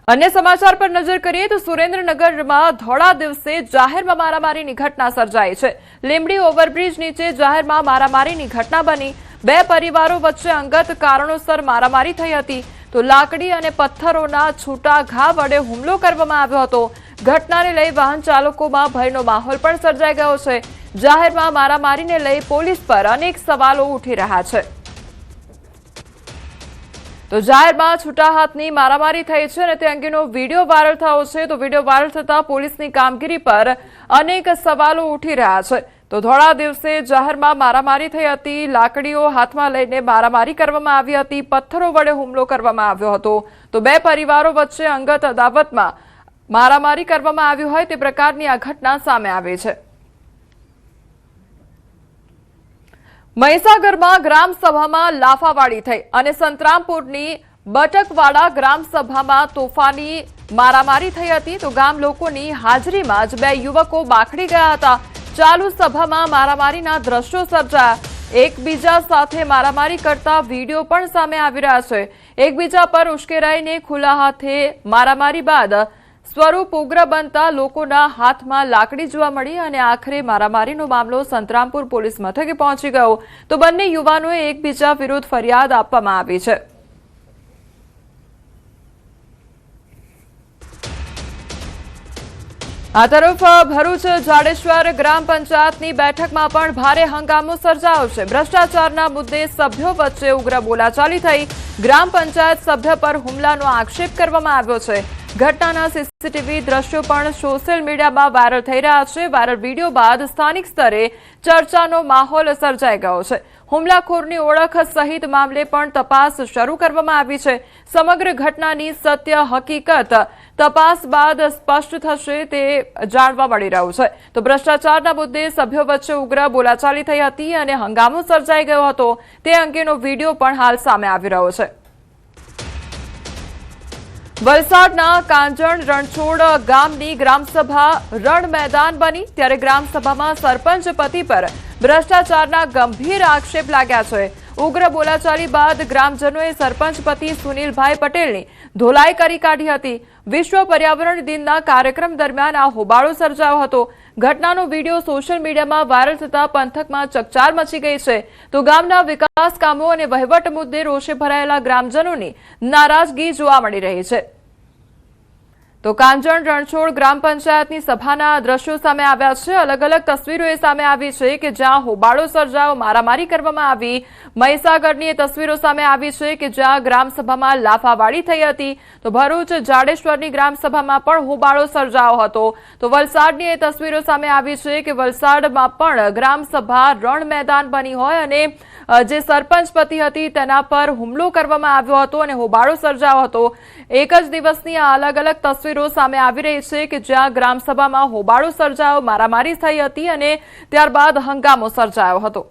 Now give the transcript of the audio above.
अन्य समाचार पर नजर करिए तो सुरेन्द्रनगर में धोळा दिवसे जाहिर में मारामारी घटना सर्जाई है। લીંબડી ओवरब्रिज नीचे जाहिर में मारामारी घटना बनी। बे परिवारों वच्चे अंगत कारणोसर मारामारी थई हती तो लाकड़ी और पत्थरों छूटा घा वडे हुमलो करवामां आव्यो हतो। घटनाने लई वाहन चालकों में भयनो माहौल पण सर्जाई गयो छे। जाहिर में मारामारी ने लई पोलीस पर अनेक सवालों उठी रह्या छे। तो जाहिर में छूटा हाथनी मारामारी थई छे अने ते अंगेनो वीडियो वायरल थयो छे। तो वीडियो वायरल थता पोलीसनी कामगीरी पर अनेक सवालों उठी रह्या छे। तो धोळा दिवसे जाहिर में मारामारी थई हती। लाकड़ीओ हाथमां लईने मारामारी करवामां आवी हती। पत्थरो वडे हुमलो करवामां आव्यो हतो। तो बे परिवारों वच्चे अंगत अदावतमां मारामारी करवामां आवी होय ते प्रकारनी आ घटना सामे आवी छे। મહીસાગર में ग्राम सभा में लाफावाड़ी थई अने संतरामपुरनी बटकवाड़ा ग्राम सभा में तोफानी मारामारी थई हती। तो गाम लोकोनी हाजरीमां ज बे युवको बाखड़ी गया हता। चालू सभा में मारामारीना दृश्यो सर्जाया। एकबीजा साथे मारामारी करता वीडियो पण सामे आवी रह्या छे। एकबीजा पर उश्केराईने खुला हाथे मारामारी बाद स्वरूप उग्र बनता लोकोना हाथमां लाकड़ी जोवा मळी अने आखरे मारामारीनो मामलो संतरामपुर पोलीस मथके पहोंची गयो। तो बंने युवानोए एकबीजा विरुद्ध फरियाद आपवामां आवी छे। आ तरफ भरूच जाडेश्वर ग्राम पंचायतनी बेठकमां पण भारे हंगामो सर्जायो छे। भ्रष्टाचाરના मुद्दे सभ्यो वच्चे उग्र बोलाचाली थई। ग्राम पंचायत सभ्य पर हुमलानो आक्षेप करवामां આવ્યો છે। घटनाना सीसीटीवी दृश्यो पण सोशल मीडियामां वायरल थई रह्या छे। वायरल वीडियो बाद स्थानिक स्तरे चर्चानो माहोल सर्जाई गयो छे। हुमलाखोरनी ओळख सहित मामले पण तपास शरू करवामां आवी छे। समग्र घटनानी सत्य हकीकत तपास बाद स्पष्ट थशे ते जाणवा मळी રહ્યું છે। तो भ्रष्टाचाરના मुद्दे सभ्यो वच्चे उग्र बोलाचाली थई हती अने हंगामो सर्जाई गयो हतो। ते अंगेनो वीडियो पण हाल सामे आवी રહ્યો છે। वलसाडना कांजण रणछोड़ गामनी ग्रामसभा रण मैदान बनी। त्यारे ग्रामसभामां सरपंच पति पर भ्रष्टाचाરના गंभीर आक्षेप लाग्या छे। उग्र बोलाचाली बाद ग्रामजनोए सरपंच पति सुनीलभाई पटेलनी धोलाई करी काढी हती। विश्व पर्यावरण दिनना कार्यक्रम दरमियान आ होबाळो सर्जायो हतो। घटनानो वीडियो सोशल मीडियामां वायरल थता पंथकमां चकचार मची गई छे। तो गामना विकास कामो अने वहीवट मुद्दे रोषे भरायेला ग्रामजनोनी नाराजगी जोवा मळी रही छे। तो कांजण रणछोड़ ग्राम पंचायतनी सभाना दृश्यो सामे आव्या छे। अलग अलग तस्वीरो सामे आवी छे के ज्यां होबाळो सर्जायो, मारामारी करवामां आवी। મહીસાગરની તસવીરો સામે આવી છે કે જ્યાં ગ્રામસભામાં લાફાવાળી થઈ હતી। તો ભરૂચ જાડેશ્વરની ગ્રામસભામાં પણ હોબાળો સર્જાયો હતો। તો વલસાડની એ તસવીરો સામે આવી છે કે વલસાડમાં પણ ગ્રામસભા રણ मैदान बनी હોય અને જે સરપંચ પતિ હતી તેના પર હુમલો કરવામાં આવ્યો હતો અને હોબાળો સર્જાયો હતો। એક જ દિવસની આ અલગ અલગ તસવીરો સામે આવી રહી છે કે જ્યાં ગ્રામસભામાં હોબાળો સર્જાયો, મારામારી થઈ હતી અને ત્યારબાદ હંગામો સર્જાયો હતો।